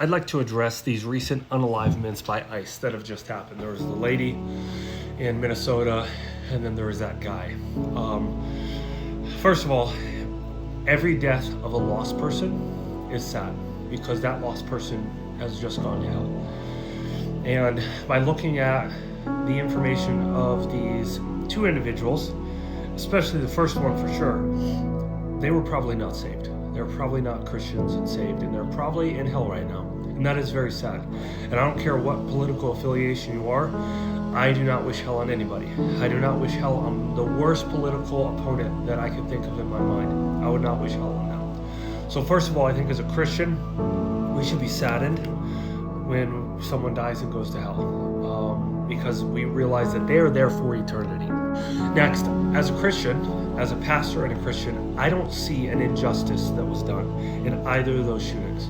I'd like to address these recent unalivements by ICE that have just happened. There was the lady in Minnesota, and then there was that guy. First of all, every death of a lost person is sad because that lost person has just gone to hell. And by looking at the information of these two individuals, especially the first one for sure, they were probably not saved. They're probably not Christians and saved, and they're probably in hell right now. And that is very sad. And I don't care what political affiliation you are, I do not wish hell on anybody. I do not wish hell on the worst political opponent that I could think of in my mind. I would not wish hell on them. So first of all, I think as a Christian, we should be saddened when someone dies and goes to hell, because we realize that they are there for eternity. Next, as a Christian, as a pastor and a Christian, I don't see an injustice that was done in either of those shootings.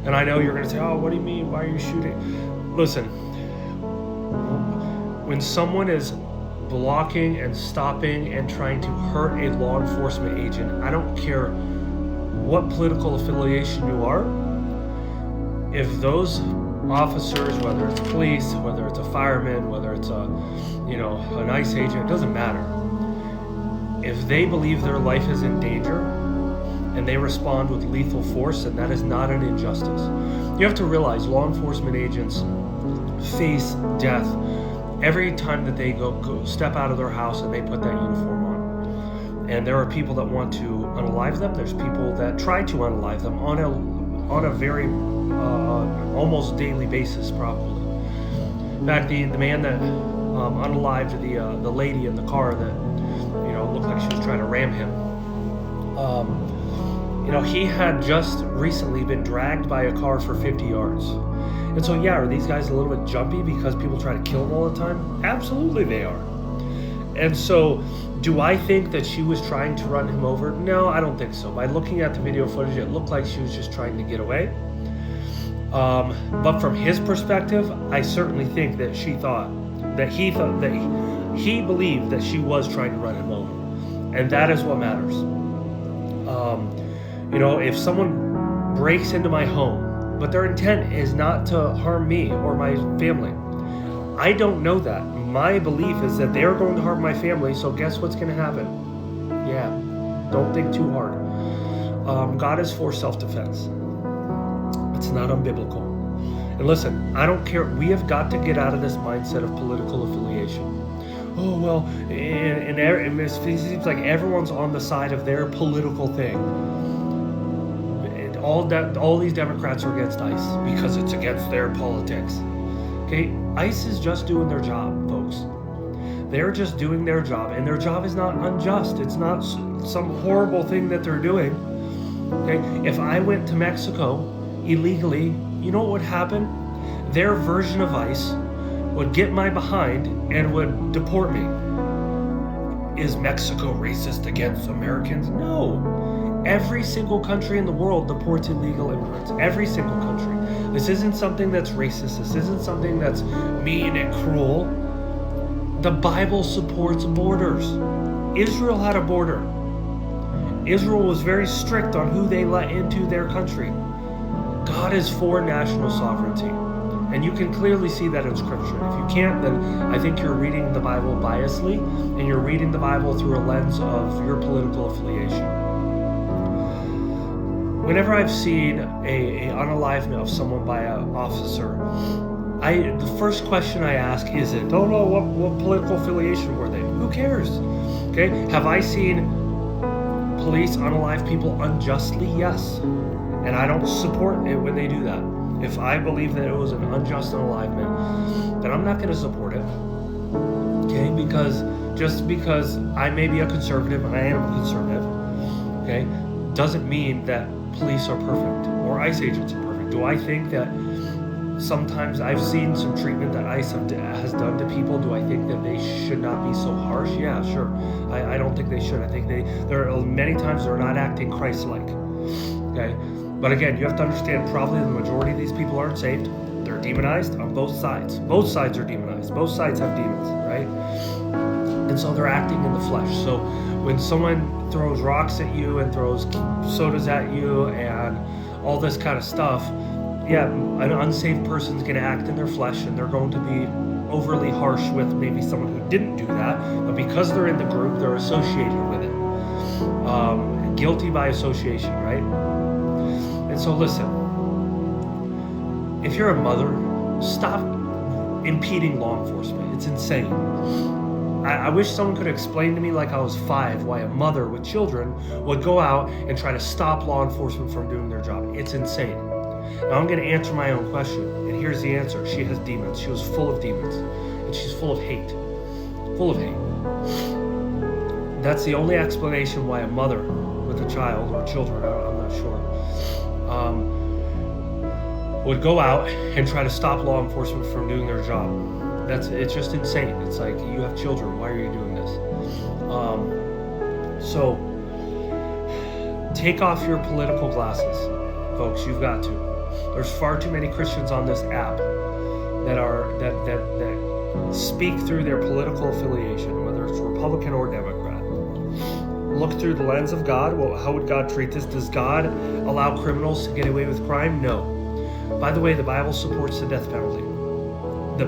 And I know you're going to say, oh, what do you mean? Why are you shooting? Listen, when someone is blocking and stopping and trying to hurt a law enforcement agent, I don't care what political affiliation you are. If those officers, whether it's police, whether it's a fireman, whether it's an ICE agent, it doesn't matter. If they believe their life is in danger and they respond with lethal force, then that is not an injustice. You have to realize law enforcement agents face death every time that they go step out of their house and they put that uniform on. And there are people that want to unalive them. There's people that try to unalive them on a very almost daily basis, probably. In fact, the man that unalived the lady in the car that looked like she was trying to ram him. He had just recently been dragged by a car for 50 yards. And so, yeah, are these guys a little bit jumpy because people try to kill them all the time? Absolutely they are. And so, do I think that she was trying to run him over? No, I don't think so. By looking at the video footage, it looked like she was just trying to get away. But from his perspective, I certainly think that he believed that she was trying to run him over. And that is what matters. If someone breaks into my home, but their intent is not to harm me or my family, I don't know that. My belief is that they're going to harm my family, so guess what's going to happen? Yeah, don't think too hard. God is for self-defense. It's not unbiblical. And listen, I don't care. We have got to get out of this mindset of political affiliation. Oh, well, and it seems like everyone's on the side of their political thing. All these Democrats are against ICE because it's against their politics. Okay, ICE is just doing their job, folks. They're just doing their job, and their job is not unjust. It's not some horrible thing that they're doing. Okay, if I went to Mexico illegally, you know what would happen? Their version of ICE would get my behind and would deport me. Is Mexico racist against Americans? No. Every single country in the world deports illegal immigrants. Every single country. This isn't something that's racist. This isn't something that's mean and cruel. The Bible supports borders. Israel had a border. Israel was very strict on who they let into their country. God is for national sovereignty. And you can clearly see that in Scripture. If you can't, then I think you're reading the Bible biasly, and you're reading the Bible through a lens of your political affiliation. Whenever I've seen a unalivement of someone by an officer, the first question I ask is, what political affiliation were they? Who cares? Okay, have I seen police unalive people unjustly? Yes. And I don't support it when they do that. If I believe that it was an unjust unalivement, then I'm not going to support it. Okay, because just because I may be a conservative, and I am a conservative, okay, doesn't mean that police are perfect or ICE agents are perfect. Do I think that sometimes I've seen some treatment that ICE has done to people? Do I think that they should not be so harsh? Yeah, sure. I don't think they should. I think there are many times they're not acting Christ-like. Okay, but again, you have to understand probably the majority of these people aren't saved. They're demonized on both sides. Both sides are demonized. Both sides have demons, right? And so they're acting in the flesh. So when someone throws rocks at you and throws sodas at you and all this kind of stuff, yeah, an unsaved person's going to act in their flesh, and they're going to be overly harsh with maybe someone who didn't do that, but because they're in the group, they're associated with it. Guilty by association, right? And so listen, if you're a mother, stop impeding law enforcement. It's insane. I wish someone could explain to me, like I was 5, why a mother with children would go out and try to stop law enforcement from doing their job. It's insane. Now I'm going to answer my own question, and here's the answer. She has demons. She was full of demons, and she's full of hate. Full of hate. That's the only explanation why a mother with a child or children, I'm not sure, would go out and try to stop law enforcement from doing their job. It's just insane. It's like, you have children, why are you doing this? So take off your political glasses, folks. You've got to. There's far too many Christians on this app that speak through their political affiliation, whether it's Republican or Democrat. Look through the lens of God. Well, how would God treat this? Does God allow criminals to get away with crime? No. By the way, the Bible supports the death penalty. The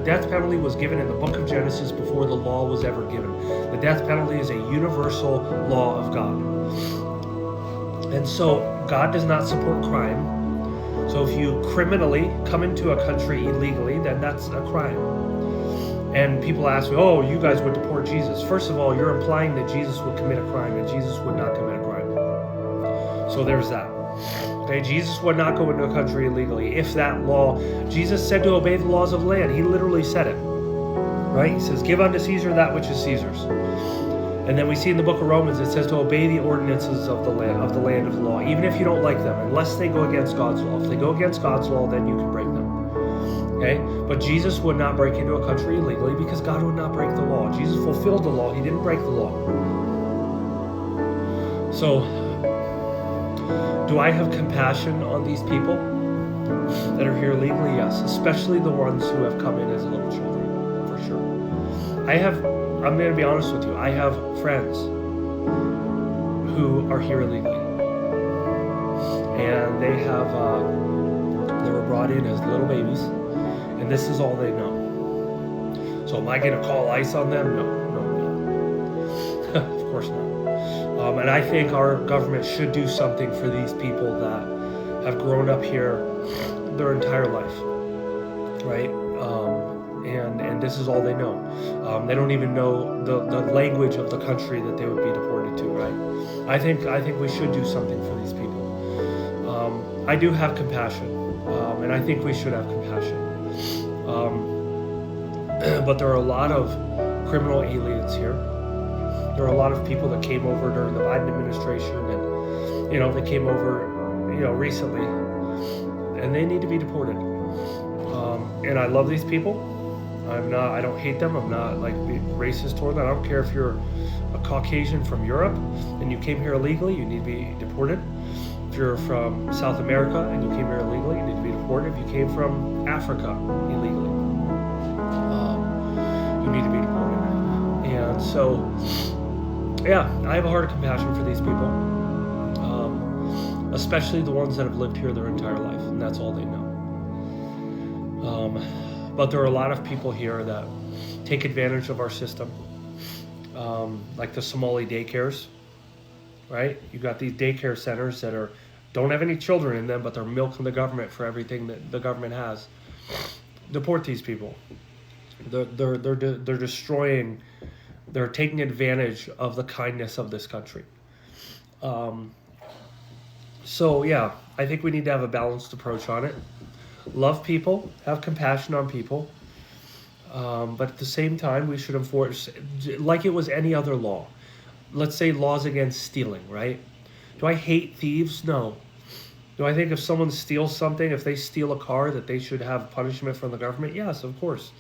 death penalty was given in the book of Genesis before the law was ever given. The death penalty is a universal law of God. And so God does not support crime. So if you criminally come into a country illegally, then that's a crime. And people ask me, oh, you guys would deport Jesus. First of all, you're implying that Jesus would commit a crime, and Jesus would not commit a crime. So there's that. Okay, Jesus would not go into a country illegally. If that law, Jesus said to obey the laws of the land. He literally said it, right? He says, give unto Caesar that which is Caesar's. And then we see in the book of Romans, it says to obey the ordinances of the land of the law, even if you don't like them, unless they go against God's law. If they go against God's law, then you can break them. Okay? But Jesus would not break into a country illegally because God would not break the law. Jesus fulfilled the law. He didn't break the law. So, do I have compassion on these people that are here legally? Yes, especially the ones who have come in as little children, for sure. I'm going to be honest with you, I have friends who are here illegally. And they were brought in as little babies, and this is all they know. So am I going to call ICE on them? No. Of course not. And I think our government should do something for these people that have grown up here their entire life, right? And this is all they know. They don't even know the language of the country that they would be deported to, right? I think we should do something for these people. I do have compassion, and I think we should have compassion. But there are a lot of criminal aliens here. There are a lot of people that came over during the Biden administration, and they came over, recently, and they need to be deported. And I love these people. I don't hate them. I'm not like being racist toward them. I don't care if you're a Caucasian from Europe and you came here illegally, you need to be deported. If you're from South America and you came here illegally, you need to be deported. If you came from Africa illegally, you need to be deported. And so, yeah, I have a heart of compassion for these people, especially the ones that have lived here their entire life, and that's all they know. But there are a lot of people here that take advantage of our system, like the Somali daycares, right? You got these daycare centers that don't have any children in them, but they're milking the government for everything that the government has. Deport these people. They're destroying. They're taking advantage of the kindness of this country. So yeah, I think we need to have a balanced approach on it. Love people, have compassion on people, but at the same time, we should enforce, like it was any other law. Let's say laws against stealing, right? Do I hate thieves? No. Do I think if someone steals something, if they steal a car, that they should have punishment from the government? Yes, of course.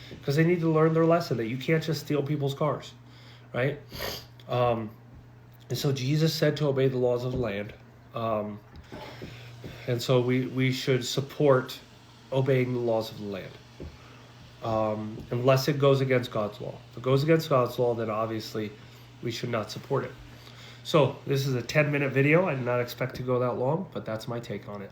Because they need to learn their lesson that you can't just steal people's cars, right? And so Jesus said to obey the laws of the land. And so we should support obeying the laws of the land, unless it goes against God's law. If it goes against God's law, then obviously we should not support it. So this is a 10-minute video. I did not expect to go that long, but that's my take on it.